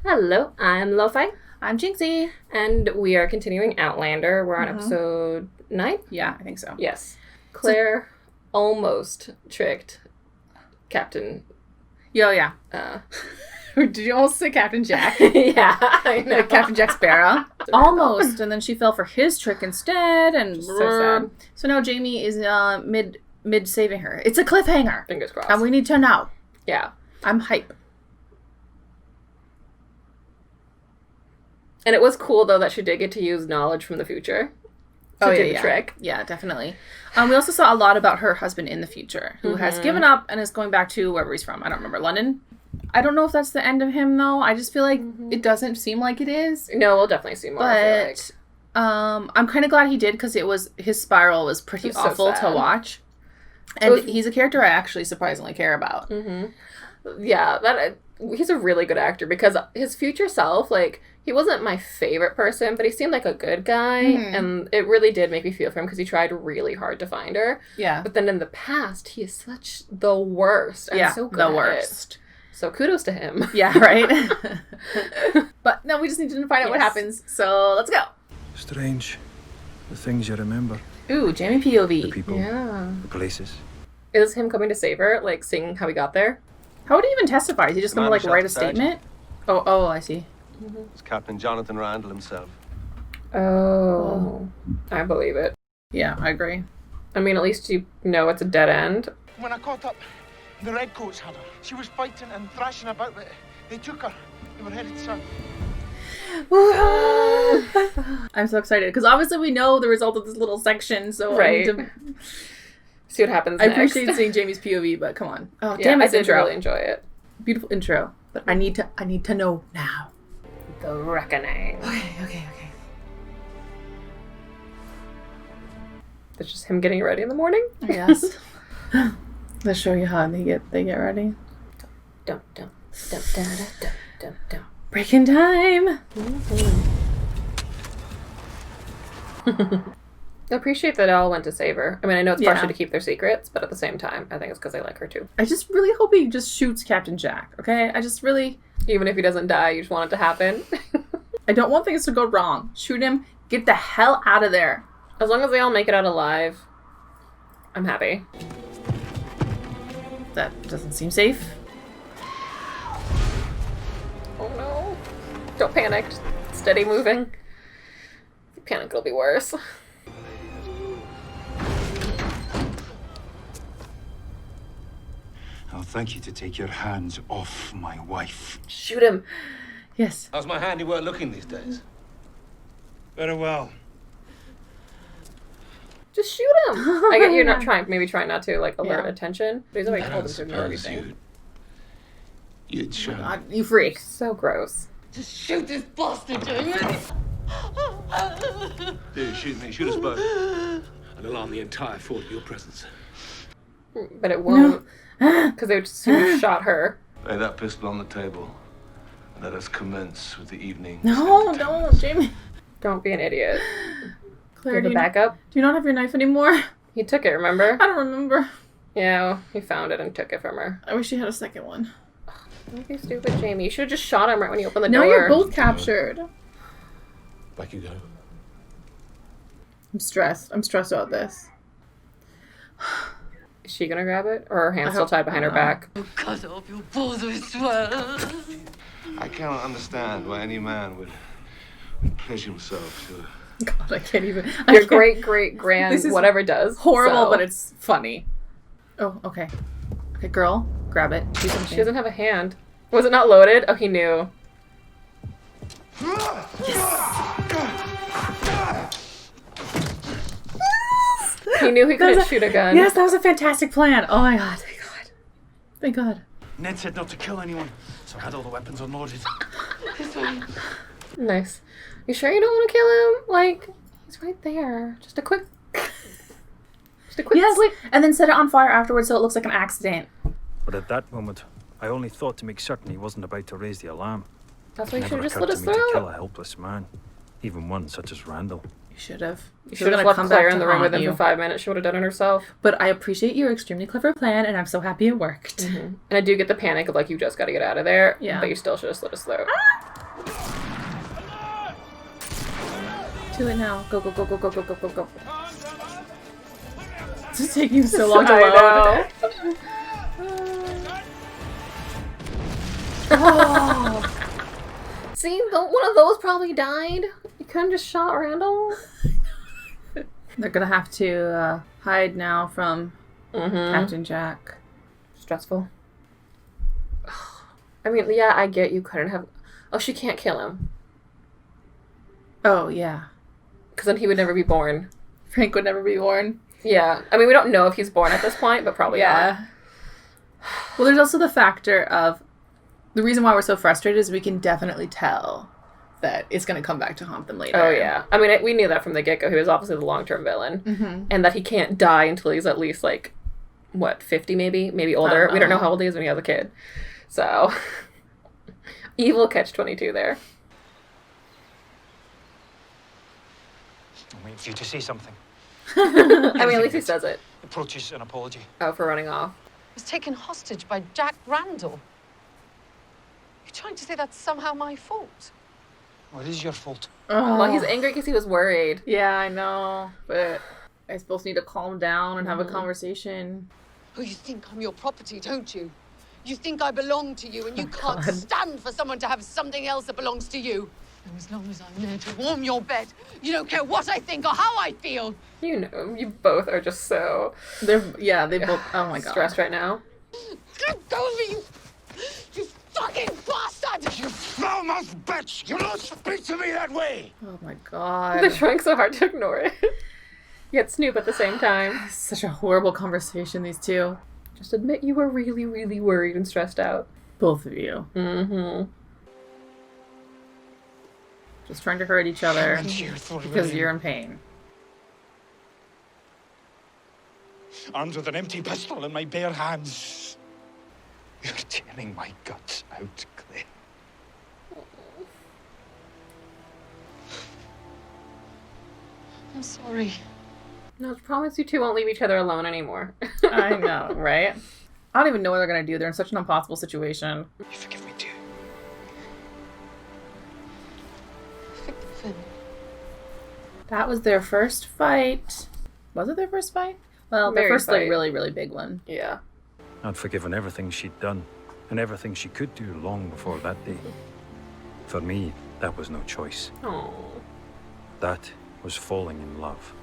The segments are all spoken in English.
Hello, I'm Lofi. I'm Jinxie. And we are continuing Outlander. We're on episode 9? Yeah, I think so. Yes. Claire almost tricked Captain... Yeah. Did you almost say Captain Jack? Yeah, I know. Captain Jack Sparrow. Almost. And then she fell for his trick instead. And so sad. So now Jamie is mid saving her. It's a cliffhanger. Fingers crossed. And we need to know. Yeah. I'm hype. And it was cool, though, that she did get to use knowledge from the future to do the trick. Yeah, definitely. We also saw a lot about her husband in the future, who has given up and is going back to wherever he's from. I don't remember. London? I don't know if that's the end of him, though. I just feel like it doesn't seem like it is. No, we'll definitely see more, I feel like. I'm kind of glad he did, because his spiral was pretty awful to watch. And he's a character I actually surprisingly care about. Mm-hmm. Yeah, he's a really good actor, because his future self, like... He wasn't my favorite person, but he seemed like a good guy, and it really did make me feel for him because he tried really hard to find her. Yeah. But then in the past, he is such the worst. And so good the worst. So kudos to him. Yeah, right? But no, we just need to find out what happens, so let's go. Strange. The things you remember. Ooh, Jamie POV. The people. Yeah. The places. Is him coming to save her, like, seeing how he got there? How would he even testify? Is he just going to, like, write a statement? Oh, I see. It's Captain Jonathan Randall himself. Oh. I believe it. Yeah, I agree. I mean, at least you know it's a dead end. When I caught up, the Redcoats had her. She was fighting and thrashing about, but they took her. They were headed south. I'm so excited, because obviously we know the result of this little section, so right. I need to... See what happens next. I appreciate seeing Jamie's POV, but come on. Oh, yeah, damn it, I did intro. really enjoy it. Beautiful intro, but I need to know now. The Reckoning. Okay. It's just him getting ready in the morning? Yes. Let's show you how they get ready. Dum. Breaking time! I appreciate that it all went to save her. I mean, I know it's partially to keep their secrets, but at the same time, I think it's because they like her too. I just really hope he just shoots Captain Jack, okay? I just really... Even if he doesn't die, you just want it to happen. I don't want things to go wrong. Shoot him. Get the hell out of there. As long as they all make it out alive, I'm happy. That doesn't seem safe. Oh no. Don't panic. Steady moving. If you panic, it'll be worse. I'll thank you to take your hands off my wife. Shoot him. Yes. How's my handiwork looking these days? Very well. Just shoot him. I get you're not trying not to, like, alert attention. But he's already told him to ignore everything. You'd show. God, you freak. So gross. Just shoot this bastard, Jamie! Do shoot me, shoot us both. I'll alarm the entire fort with your presence. But it won't. Because they would soon shot her. Lay that pistol on the table. And let us commence with the evening. No, don't, Jamie. Don't be an idiot. Claire, Do the backup. Do you not have your knife anymore? He took it, remember? I don't remember. Yeah, he found it and took it from her. I wish you had a second one. Don't be stupid, Jamie. You should have just shot him right when you opened the door. No, you're both captured. Back you go. I'm stressed. I'm stressed about this. Is she gonna grab it? Or her hand's still tied behind her back? Cut off your balls, I swear! I cannot understand why any man would pleasure himself to... God, I can't even. Your great-great-grand This is whatever does. Horrible, so. but it's funny. Oh, okay. Okay, girl, grab it. Do something. She doesn't have a hand. Was it not loaded? Oh, he knew. He knew he couldn't shoot a gun. Yes, that was a fantastic plan. Oh my god. Thank God. Thank God. Ned said not to kill anyone, so I had all the weapons unloaded. Nice. You sure you don't want to kill him? Like, he's right there. Just a quick Yes, and then set it on fire afterwards so it looks like an accident. But at that moment, I only thought to make certain he wasn't about to raise the alarm. That's why you It should never have just occurred slit to his me to kill throat. a helpless man, even one such as Randall. You should have. You should have left Claire in the room with him for 5 minutes. She would have done it herself. But I appreciate your extremely clever plan, and I'm so happy it worked. Mm-hmm. And I do get the panic of, like, you just got to get out of there. Yeah. But you still should have slit his throat. Do it now. Go, go, go, go, go, go, go, go, go. It's just taking so long to load. Oh. See, one of those probably died. You couldn't just shot Randall. They're gonna have to hide now from Captain Jack. Stressful. I mean, yeah, I get you couldn't have... Oh, she can't kill him. Oh, yeah. Because then he would never be born. Frank would never be born. Yeah. I mean, we don't know if he's born at this point, but probably not. Well, there's also the factor of... The reason why we're so frustrated is we can definitely tell that it's going to come back to haunt them later. Oh, yeah. I mean, we knew that from the get-go. He was obviously the long-term villain. Mm-hmm. And that he can't die until he's at least, like, what, 50 maybe? Maybe older. We don't know how old he is when he has a kid. So, evil catch-22 there. I'm waiting for you to say something. I mean, at least he says it. Approaches an apology. Oh, for running off. Was taken hostage by Jack Randall. You're trying to say that's somehow my fault? Well, it is your fault. Oh. Well, he's angry because he was worried. Yeah, I know. But I suppose need to calm down and have a conversation. Oh, you think I'm your property, don't you? You think I belong to you and you can't stand for someone to have something else that belongs to you. And as long as I'm there to warm your bed, you don't care what I think or how I feel. You know, you both are just so... They both... Oh, my God. Stressed right now. Get over you! You fucking bastard! You foul-mouthed bitch! You don't speak to me that way! Oh, my God. They're trying so hard to ignore it. Yet Snoop at the same time. Such a horrible conversation, these two. Just admit you were really, really worried and stressed out. Both of you. Mm-hmm. Just trying to hurt each other because you're in pain. Armed with an empty pistol in my bare hands. You're tearing my guts out, Clay. I'm sorry. No, I promise you two won't leave each other alone anymore. I know, right? I don't even know what they're going to do. They're in such an impossible situation. You forgive me too. Finn. That was their first fight. Was it their first fight? Well, their Married first, fight. like, really, really big one. Yeah. I'd forgiven everything she'd done, and everything she could do long before that day. For me, that was no choice. Oh. That was falling in love.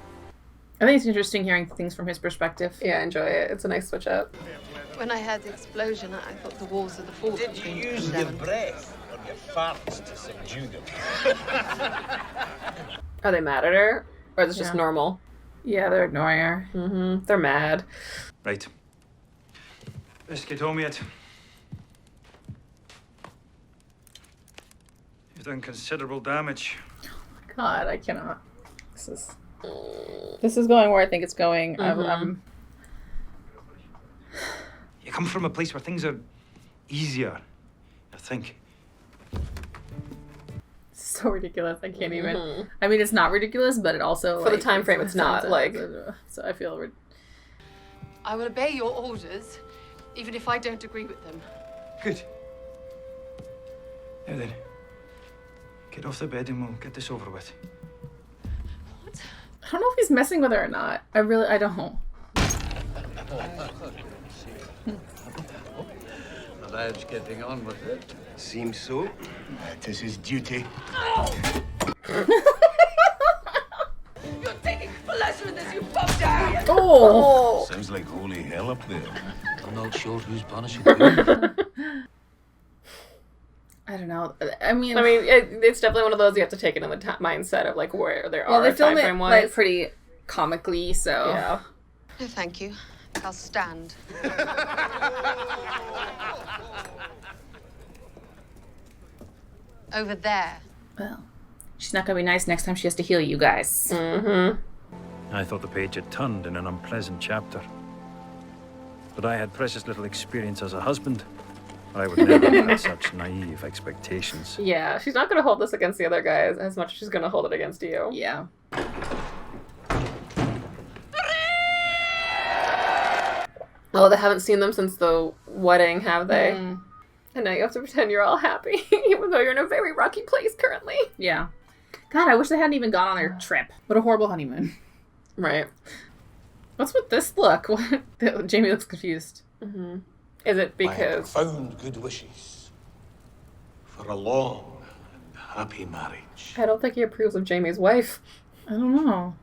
I think it's interesting hearing things from his perspective. Yeah, enjoy it. It's a nice switch up. When I heard the explosion, I thought the walls of the fort were going to come down. breath or your farts to subdue them? Are they mad at her? Or is it just normal? Yeah, they're ignoring her. Mm-hmm. They're mad. Right. Let's get on with it. You've done considerable damage. God, I cannot. This is going where I think it's going. I'm You come from a place where things are easier, I think. so ridiculous. I can't even. I mean, it's not ridiculous, but it also For the time frame, it's not, like... So I feel. I will obey your orders, even if I don't agree with them. Good. Now then, get off the bed and we'll get this over with. What? I don't know if he's messing with her or not. I don't. The lad's getting on with it. Seems so. It is his duty. You're taking pleasure in this, you bugger! Oh! Sounds like holy hell up there. I'm not sure who's punishing who. I don't know. I mean, it's definitely one of those you have to take it in the mindset of, like, where there are they film time it, frame-wise. like, pretty comically, so... Yeah. No, thank you. I'll stand. Over there. Well, she's not gonna be nice next time she has to heal you guys. Mm-hmm. I thought the page had turned in an unpleasant chapter. But I had precious little experience as a husband. I would never have had such naive expectations. Yeah, she's not going to hold this against the other guys as much as she's going to hold it against you. Yeah. Oh, they haven't seen them since the wedding, have they? And now you have to pretend you're all happy, even though you're in a very rough rocky place currently. Yeah. God, I wish they hadn't even gone on their trip. What a horrible honeymoon. Right. What's with this look? What? Jamie looks confused. Mm-hmm. Is it My because... profound good wishes for a long and happy marriage. I don't think he approves of Jamie's wife. I don't know.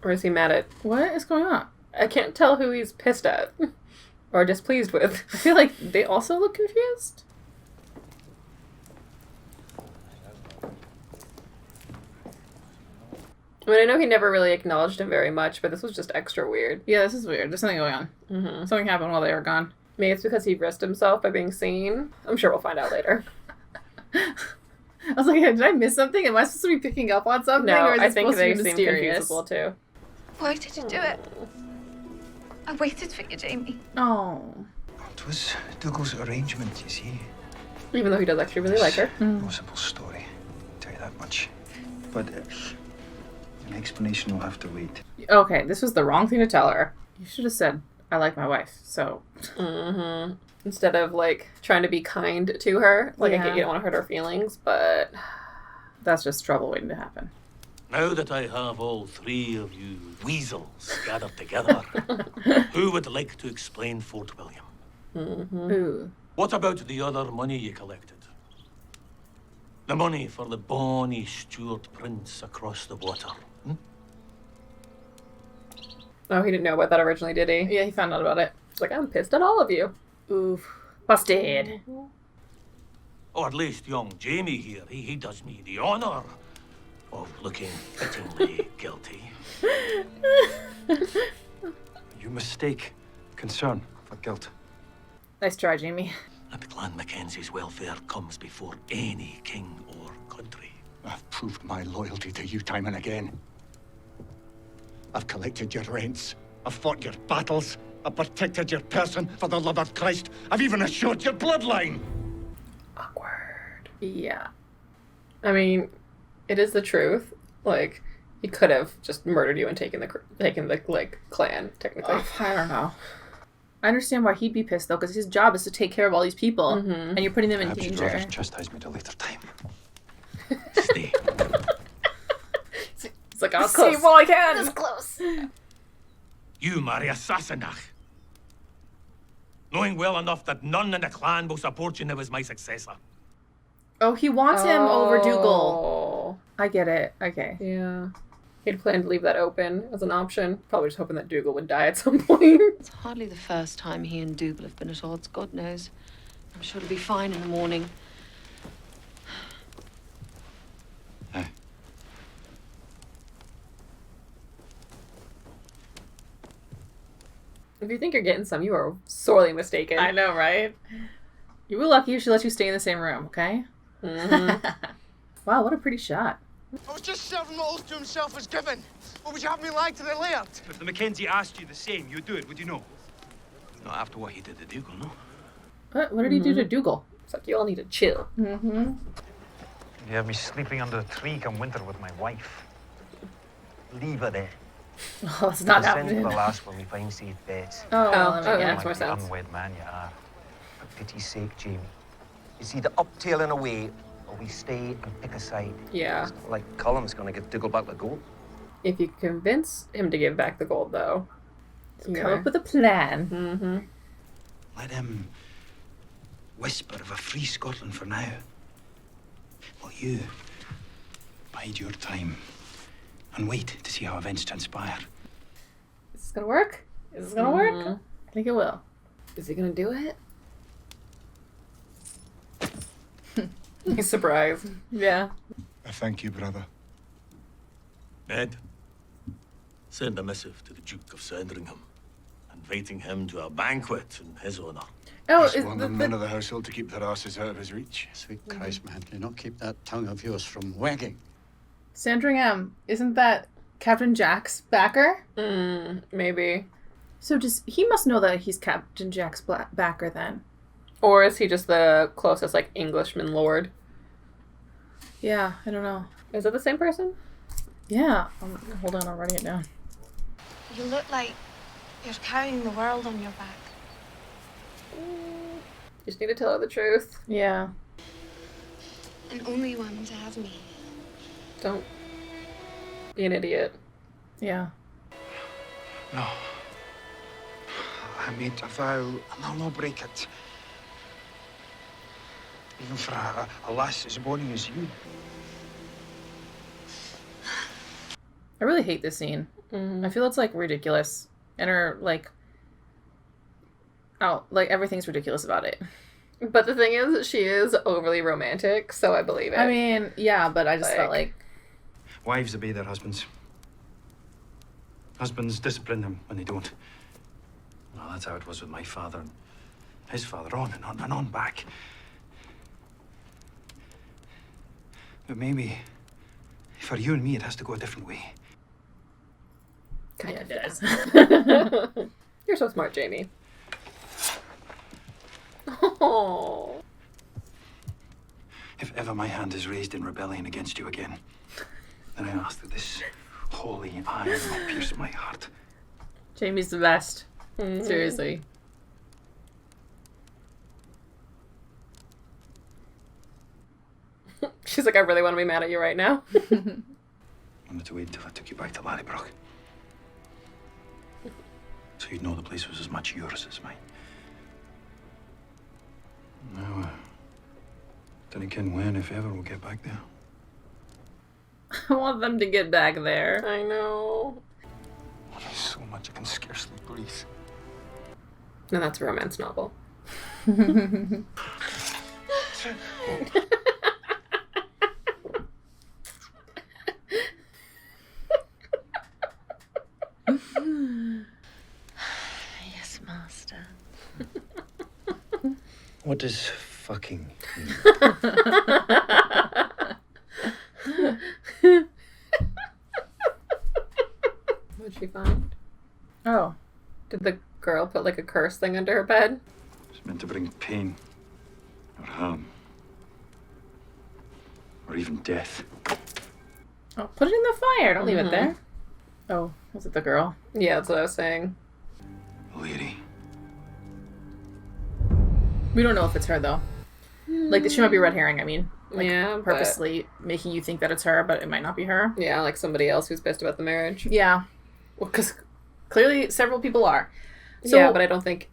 Or is he mad at... What is going on? I can't tell who he's pissed at. Or displeased with. I feel like they also look confused. I mean, I know he never really acknowledged him very much, but this was just extra weird. Yeah, this is weird. There's something going on. Mm-hmm. Something happened while they were gone. Maybe it's because he risked himself by being seen. I'm sure we'll find out later. I was like, did I miss something? Am I supposed to be picking up on something? No, or is I it think supposed to they be seem mysterious? confusable too. Why did you do it? I waited for you, Jamie. Oh. It was Dougal's arrangement, you see. Even though he does actually really like her. Possible story. Tell you that much. But an explanation will have to wait. Okay, this was the wrong thing to tell her. You should have said, I like my wife, so... Mm-hmm. Instead of, like, trying to be kind to her. Like, I get you don't want to hurt her feelings, but... That's just trouble waiting to happen. Now that I have all three of you weasels gathered together, who would like to explain Fort William? Mm-hmm. Ooh. What about the other money you collected? The money for the bonny Stuart prince across the water. Oh, he didn't know about that originally, did he? Yeah, he found out about it. He's like, I'm pissed at all of you. Oof. Busted. Or at least young Jamie here, he does me the honour of looking fittingly guilty. You mistake concern for guilt. Nice try, Jamie. The Clan Mackenzie's welfare comes before any king or country. I've proved my loyalty to you time and again. I've collected your rents. I've fought your battles. I've protected your person for the love of Christ. I've even assured your bloodline. Awkward. Yeah. I mean, it is the truth. Like, he could have just murdered you and taken the like, clan, technically. I don't know. I understand why he'd be pissed, though, because his job is to take care of all these people, and you're putting them in Perhaps you'd danger. rather chastise me at a later time. Stay. It's like, I'll Save while I can. This close. You marry a Sassenach, knowing well enough that none in the clan will support you now as my successor. Oh, he wants him over Dougal. Oh. I get it. Okay. Yeah. He'd planned to leave that open as an option. Probably just hoping that Dougal would die at some point. It's hardly the first time he and Dougal have been at odds, God knows. I'm sure it'll be fine in the morning. If you think you're getting some, you are sorely mistaken. I know, right? You were lucky she let you stay in the same room, okay? Mm-hmm. Wow, what a pretty shot. I was just serving what oath to himself was given. What would you have me lie to the laird? If the Mackenzie asked you the same, you'd do it, would you know? Not after what he did to Dougal, no? What did he do to Dougal? It's like, you all need to chill. Mm-hmm. You have me sleeping under a tree come winter with my wife. Leave her there. Oh, it's not Send for happening. the last when we find safe beds. Oh, that yeah. makes more Like the sense. unwed man you are. For pity's sake, Jamie. It's either uptailing away or we stay and pick a side. Yeah. Like Cullum's gonna give Dougal back the gold. If you convince him to give back the gold, though. Come up with a plan. Mm-hmm. Let him whisper of a free Scotland for now. While you bide your time and wait to see how events transpire. Is this gonna work? Is this gonna work? I think it will. Is he gonna do it? He's surprised. Yeah. I thank you, brother. Ned, send a missive to the Duke of Sandringham, inviting him to a banquet in his honour. Oh, Just is want the, the men of the household to keep their asses out of his reach. Sweet Christ, man, do not keep that tongue of yours from wagging. Sandringham, isn't that Captain Jack's backer? Maybe. So he must know that he's Captain Jack's backer then. Or is he just the closest, like, Englishman lord? Yeah, I don't know. Is it the same person? Yeah. Hold on, I'm writing it down. You look like you're carrying the world on your back. You just need to tell her the truth. Yeah. And only one to have me. Don't be an idiot. Yeah. No. I made a vow, and I'll not break it. Even for a lass as bonny as you. I really hate this scene. I feel it's, like, ridiculous. And her, like... Oh, like, everything's ridiculous about it. But the thing is, she is overly romantic, so I believe it. I mean, yeah, but I just felt like... Wives obey their husbands. Husbands discipline them when they don't. Well, that's how it was with my father and his father, on and on and on back. But maybe for you and me, it has to go a different way. Kind of does. You're so smart, Jamie. Oh. If ever my hand is raised in rebellion against you again, then I ask that this holy iron might pierce my heart. Jamie's the best. Seriously. She's like, I really want to be mad at you right now. I wanted to wait until I took you back to Lallybrook. So you'd know the place was as much yours as mine. Now, don't ken when, if ever, we'll get back there. I want them to get back there. I know. There's so much I can scarcely breathe. No, that's a romance novel. Yes, master. What does fucking mean? What'd she find? Oh. Did the girl put like a curse thing under her bed? It's meant to bring pain, or harm, or even death. Oh, put it in the fire. Don't leave it there. Oh, was it the girl? Yeah, that's what I was saying. Lady. We don't know if it's her, though. Like, she might be a red herring, I mean. Like, yeah, purposely making you think that it's her, but it might not be her. Yeah, like somebody else who's pissed about the marriage. Yeah. Well, because clearly several people are. So, yeah, but I don't think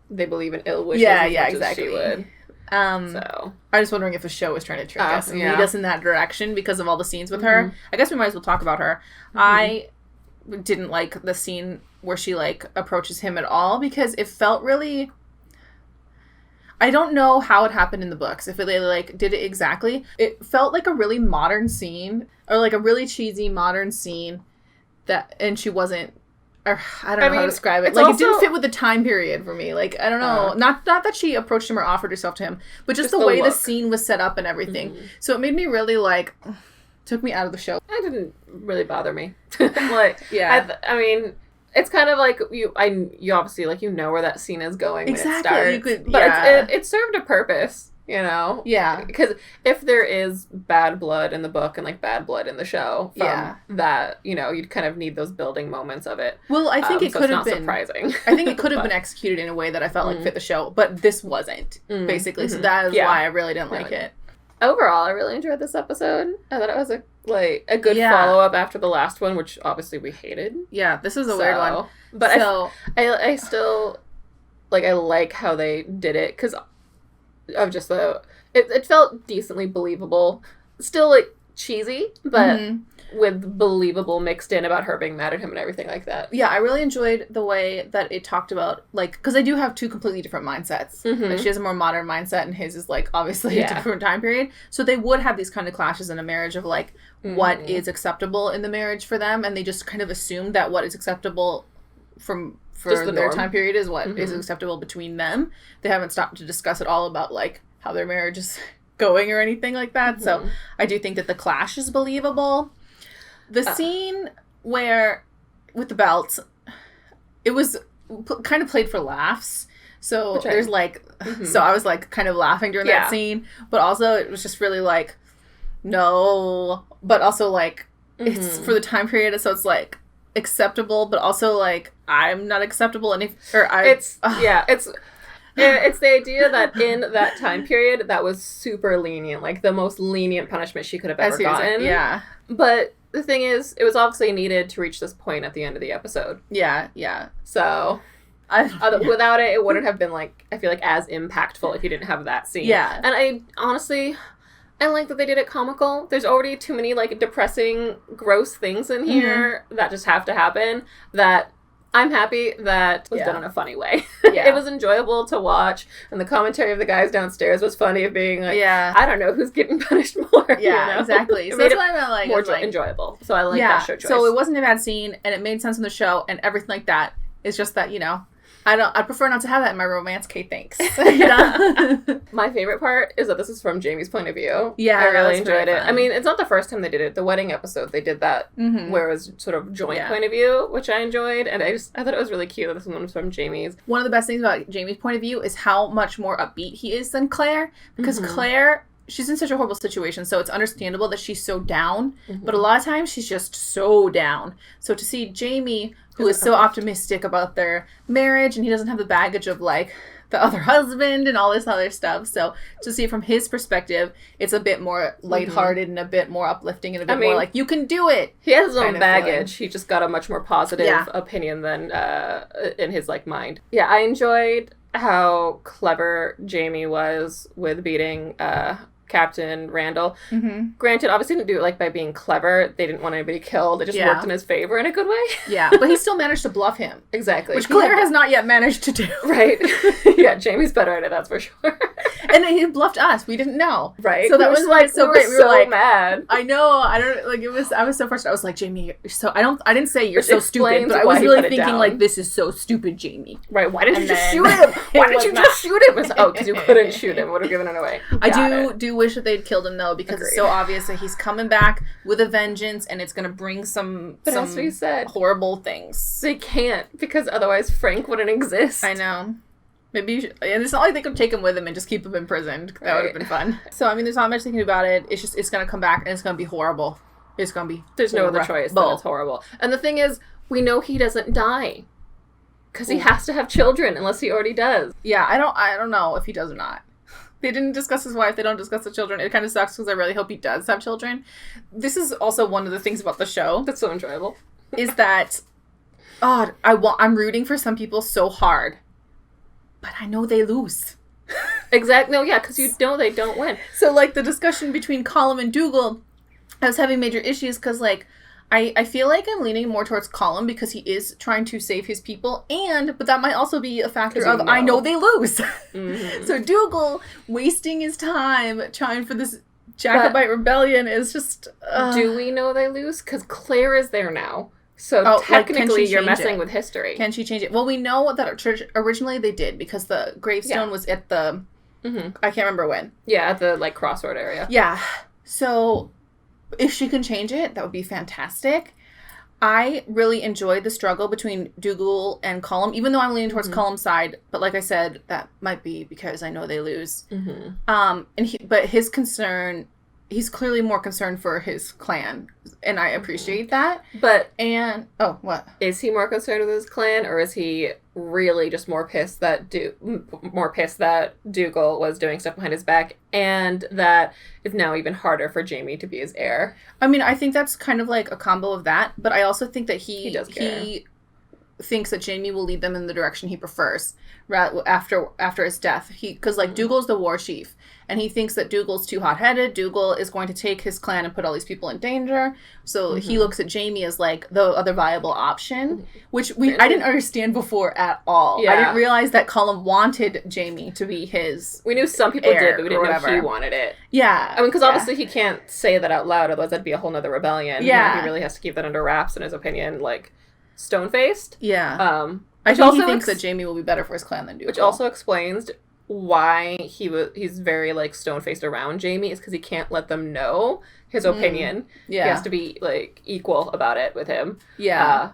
they believe in ill wishes yeah, as much exactly. as she would. So I was wondering if the show was trying to trick us and lead us in that direction because of all the scenes with her. I guess we might as well talk about her. I didn't like the scene where she, like, approaches him at all because it felt really... I don't know how it happened in the books, if it, like, did it exactly. It felt like a really modern scene, or, like, a really cheesy modern scene that, and she wasn't, or I don't know how to describe it. Like, it didn't fit with the time period for me. Like, I don't know. Not that she approached him or offered herself to him, but just the way the scene was set up and everything. So it made me really, like, took me out of the show. That didn't really bother me. Like, yeah. I mean... It's kind of like you obviously, like, you know where that scene is going when it starts. But it served a purpose, you know? Yeah. Because if there is bad blood in the book and, like, bad blood in the show, from that, you know, you'd kind of need those building moments of it. Well, I think it could have been surprising. I think it could have been executed in a way that I felt like fit the show, but this wasn't, basically. So that is why I really didn't like it. Overall, I really enjoyed this episode. I thought it was a good follow-up after the last one, which obviously we hated. Yeah, this is a weird one. But I still, like, I like how they did it, because of just it felt decently believable. Still, like, cheesy, but with believable mixed in about her being mad at him and everything like that. Yeah, I really enjoyed the way that it talked about, like, because I do have two completely different mindsets. Like, she has a more modern mindset, and his is, like, obviously a different time period. So they would have these kind of clashes in a marriage of, like, what is acceptable in the marriage for them, and they just kind of assumed that what is acceptable for their time period is what is acceptable between them. They haven't stopped to discuss at all about, like, how their marriage is going or anything like that. So I do think that the clash is believable. The scene where, with the belts, it was kind of played for laughs. So there's, like, so I was, like, kind of laughing during that scene. But also, it was just really, like, no. But also, like, it's for the time period. So it's, like, acceptable. But also, like, I'm not acceptable. And It's the idea that in that time period, that was super lenient, like the most lenient punishment she could have ever gotten. Yeah. But the thing is, it was obviously needed to reach this point at the end of the episode. Yeah. So, without it, it wouldn't have been, like, I feel like, as impactful if you didn't have that scene. Yeah. And I like that they did it comical. There's already too many, like, depressing, gross things in here that just have to happen, that I'm happy that was done in a funny way. Yeah. It was enjoyable to watch, and the commentary of the guys downstairs was funny, of being like, I don't know who's getting punished more. Yeah, you know? exactly. So that's what I meant, like, more enjoyable. So I like that show choice. So it wasn't a bad scene, and it made sense in the show, and everything like that. It's just that, you know, I prefer not to have that in my romance. Kate, thanks. You know? My favorite part is that this is from Jamie's point of view. Yeah, I really enjoyed it. fun. I mean, it's not the first time they did it. The wedding episode, they did that where it was sort of joint point of view, which I enjoyed, and I thought it was really cute that this one was from Jamie's. One of the best things about Jamie's point of view is how much more upbeat he is than Claire, because Claire, she's in such a horrible situation, so it's understandable that she's so down, but a lot of times she's just so down. So to see Jamie, who is so optimistic about their marriage, and he doesn't have the baggage of, like, the other husband and all this other stuff. So to see it from his perspective, it's a bit more lighthearted and a bit more uplifting and a bit more like, you can do it. He has his own baggage. He just got a much more positive opinion than in his, like, mind. Yeah, I enjoyed how clever Jamie was with beating Captain Randall. Granted, obviously didn't do it, like, by being clever. They didn't want anybody killed. It just worked in his favor in a good way. Yeah, but he still managed to bluff him. Exactly. Which Claire has not yet managed to do. Right. Yeah, Jamie's better at it, that's for sure. And then he bluffed us. We didn't know. Right. So that was, like, so great. We were like, mad. I know. I don't, like, I was so frustrated. I was like, Jamie, you're so, I didn't say you're so stupid, but I was really thinking, like, this is so stupid, Jamie. Right. Why didn't you just shoot him? Why didn't you just shoot him? Oh, because you couldn't shoot him. Would have given it away. I do wish that they'd killed him, though, because it's so obvious that he's coming back with a vengeance, and it's going to bring some as we said, horrible things. They can't, because otherwise Frank wouldn't exist. I know. Maybe and it's not like they could take him with him and just keep him imprisoned. That would have been fun. So, I mean, there's not much thinking about it. It's just, it's going to come back, and it's going to be horrible. It's going to be There's no other choice. Then it's horrible. And the thing is, we know he doesn't die. Because he has to have children, unless he already does. Yeah, I don't know if he does or not. They didn't discuss his wife. They don't discuss the children. It kind of sucks because I really hope he does have children. This is also one of the things about the show that's so enjoyable. Is that, I'm rooting for some people so hard, but I know they lose. Exactly. No, yeah, because you know they don't win. So, like, the discussion between Colum and Dougal, I was having major issues because, like, I feel like I'm leaning more towards Colum because he is trying to save his people, but that might also be a factor of, I know they lose. So Dougal wasting his time trying for this Jacobite rebellion is just... Do we know they lose? Because Claire is there now. So technically you're messing with history. Can she change it? Well, we know that our church, originally they did, because the gravestone was at the... I can't remember when. Yeah, at the, like, crossroad area. Yeah. So... if she can change it, that would be fantastic. I really enjoyed the struggle between Dougal and Colum, even though I'm leaning towards Colum's side. But like I said, that might be because I know they lose. But his concern, he's clearly more concerned for his clan, and I appreciate that. But what is he more concerned with his clan, or is he really just more pissed that Dougal was doing stuff behind his back, and that it's now even harder for Jamie to be his heir? I mean, I think that's kind of like a combo of that, but I also think that he thinks that Jamie will lead them in the direction he prefers after his death. Because Dougal's the war chief, and he thinks that Dougal's too hot-headed. Dougal is going to take his clan and put all these people in danger. So he looks at Jamie as, like, the other viable option, which I didn't understand before at all. Yeah. I didn't realize that Colum wanted Jamie to be his We knew some people did, but we didn't know he wanted it. Yeah. I mean, because obviously he can't say that out loud, otherwise that'd be a whole nother rebellion. Yeah. He really has to keep that under wraps, in his opinion, like, stone-faced. Yeah. I think he thinks that Jamie will be better for his clan than Dougal. Which also explains why he's very, like, stone-faced around Jamie, is because he can't let them know his opinion. Yeah. He has to be, like, equal about it with him. Yeah.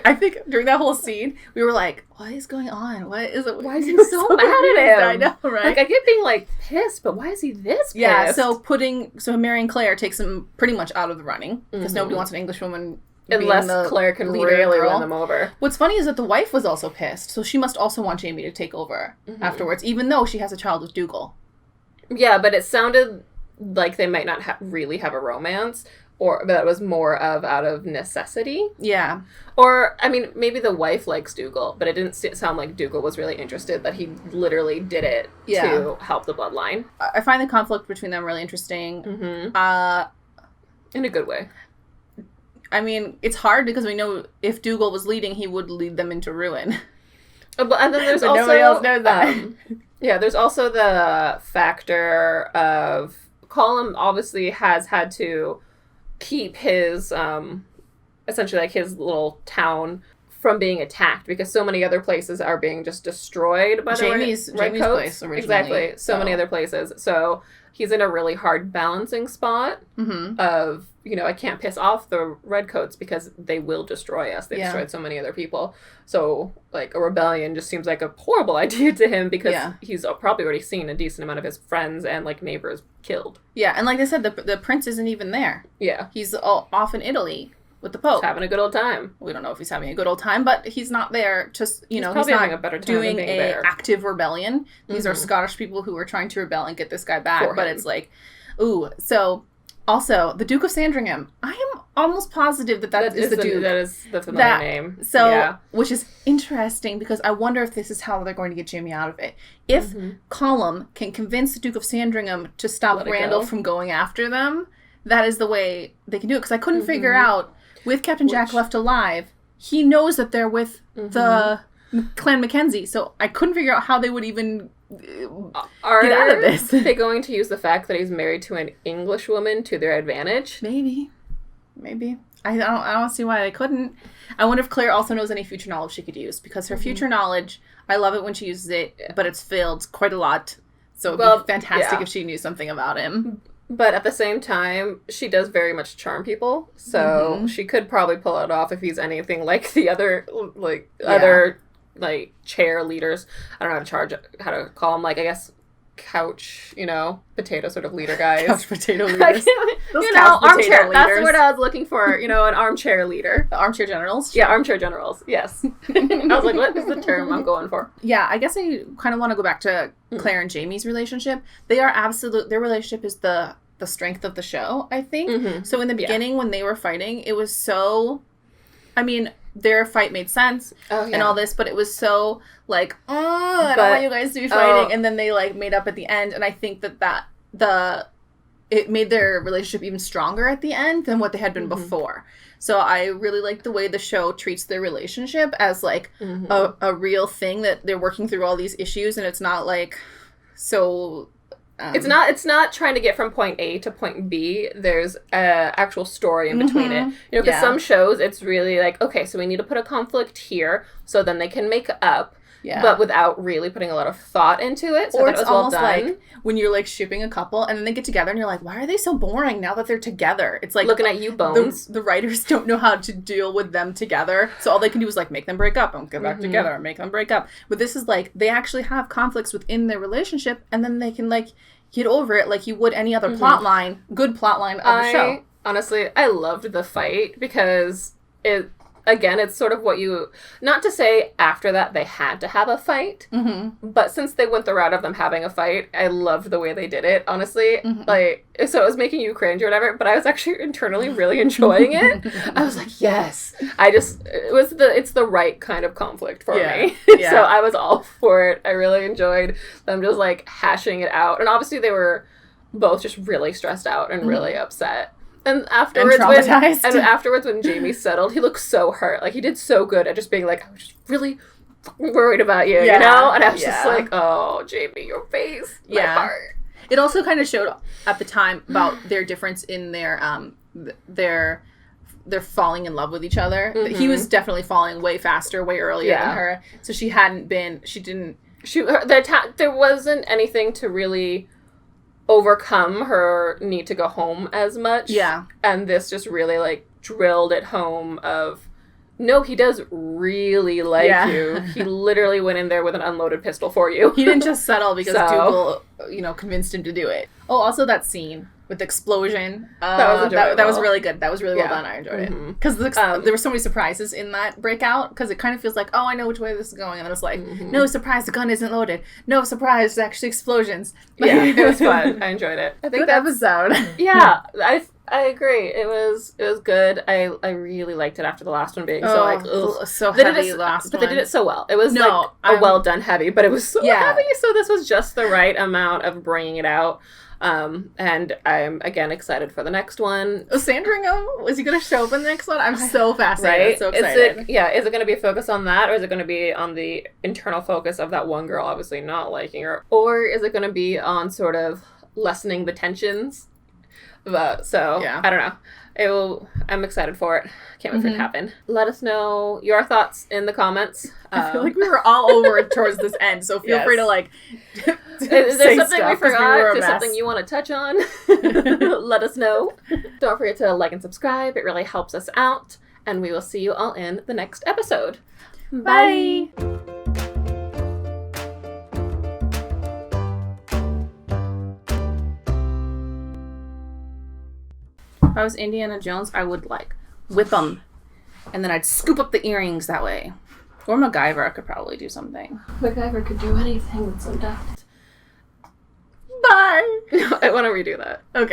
I think during that whole scene, we were like, what is going on? Why is he so mad at him? I know, right? Like, I get being, like, pissed, but why is he this pissed? Yeah, so marrying Claire takes him pretty much out of the running, because nobody wants an English woman unless Claire can really win them over. What's funny is that the wife was also pissed, so she must also want Jamie to take over afterwards, even though she has a child with Dougal. Yeah, but it sounded like they might not really have a romance, or that was more of out of necessity. Yeah. Or, I mean, maybe the wife likes Dougal, but it didn't sound like Dougal was really interested, that he literally did it to help the bloodline. I find the conflict between them really interesting. In a good way. I mean, it's hard because we know if Dougal was leading, he would lead them into ruin. And then there's also... nobody else knows that. There's also the factor of... Colum obviously has had to keep his... essentially, like, his little town from being attacked because so many other places are being just destroyed by the Jamie's place originally. Exactly. So many other places. So he's in a really hard balancing spot of, I can't piss off the redcoats because they will destroy us. They destroyed so many other people. So, like, a rebellion just seems like a horrible idea to him because he's probably already seen a decent amount of his friends and, like, neighbors killed. Yeah, and like I said, the prince isn't even there. Yeah. He's off in Italy with the Pope. He's having a good old time. We don't know if he's having a good old time, but he's not there. Just, he's not having a better time doing than being an there. active rebellion. These are Scottish people who are trying to rebel and get this guy back. But it's like, ooh. So, also, the Duke of Sandringham. I am almost positive that is the Duke. That is the familiar name. So, which is interesting because I wonder if this is how they're going to get Jamie out of it. If Colum can convince the Duke of Sandringham to stop Randall from going after them, that is the way they can do it. Because I couldn't figure out, with Captain Jack left alive, he knows that they're with the Clan Mackenzie. So I couldn't figure out how they would even get out of this. Are they going to use the fact that he's married to an English woman to their advantage? Maybe. I don't see why they couldn't. I wonder if Claire also knows any future knowledge she could use. Because her future knowledge, I love it when she uses it, but it's failed quite a lot. So it would be fantastic if she knew something about him. But at the same time, she does very much charm people. So she could probably pull it off if he's anything like the other, other chair leaders. I don't know how to call them. Like, I guess, couch, potato sort of leader guys. Couch potato leaders. Armchair. That's the word I was looking for. An armchair leader. The armchair generals? Yeah, armchair generals. Yes. I was like, what is the term I'm going for? Yeah, I guess I kind of want to go back to Claire and Jamie's relationship. Their relationship is the strength of the show, I think. So in the beginning, when they were fighting, it was so... I mean, their fight made sense and all this, but it was so, like, I don't want you guys to be fighting. And then they, like, made up at the end. And I think it made their relationship even stronger at the end than what they had been before. So I really like the way the show treats their relationship as, like, a real thing that they're working through all these issues. And it's not, like, so... It's not trying to get from point A to point B. There's an actual story in between it. Because some shows, it's really like, okay, so we need to put a conflict here so then they can make up. But without really putting a lot of thought into it. So or it's almost like when you're, like, shipping a couple and then they get together and you're like, why are they so boring now that they're together? It's like... Looking at you, Bones. The writers don't know how to deal with them together. So all they can do is, like, make them break up and get back together and make them break up. But this is, like, they actually have conflicts within their relationship and then they can, like, get over it like you would any other plot line, good plot line of the show. Honestly, I loved the fight because it's sort of what you... Not to say after that they had to have a fight, but since they went the route of them having a fight, I loved the way they did it, honestly. Like, so it was making you cringe or whatever, but I was actually internally really enjoying it. I was like, yes. It's the right kind of conflict for me. So I was all for it. I really enjoyed them just, like, hashing it out. And obviously they were both just really stressed out and really upset. And afterwards, when Jamie settled, he looked so hurt. Like, he did so good at just being like, I was just really worried about you, you know? And I was just like, oh, Jamie, your face, my heart. It also kind of showed at the time about their difference in their falling in love with each other. He was definitely falling way faster, way earlier than her. So there wasn't anything to really overcome her need to go home as much. Yeah. And this just really, like, drilled it home of, no, he does really like you. He literally went in there with an unloaded pistol for you. He didn't just settle because convinced him to do it. Oh, also that scene with the explosion. That was really good. That was really well done. I enjoyed it. Because there were so many surprises in that breakout, because it kind of feels like, oh, I know which way this is going. And then it's like, no, surprise, the gun isn't loaded. No, surprise, there's actually explosions. Yeah, it was fun. I enjoyed it. I think good episode. Yeah, I agree. It was good. I really liked it after the last one being so heavy last one. But they did it so well. It was well done heavy, but it was so heavy. So this was just the right amount of bringing it out. And I'm again excited for the next one. Sandringham, is he going to show up in the next one? I'm so fascinated. Right? So excited. Is it going to be a focus on that, or is it going to be on the internal focus of that one girl obviously not liking her, or is it going to be on sort of lessening the tensions? I don't know. I'm excited for it. Can't wait for it to happen. Let us know your thoughts in the comments. I feel like we were all over it towards this end, so feel free to is there something we forgot? Is there something you want to touch on? Let us know. Don't forget to like and subscribe. It really helps us out. And we will see you all in the next episode. Bye. If I was Indiana Jones, I would whip them, and then I'd scoop up the earrings that way. Or MacGyver could probably do something. MacGyver could do anything with some deft. Bye! I want to redo that. Okay.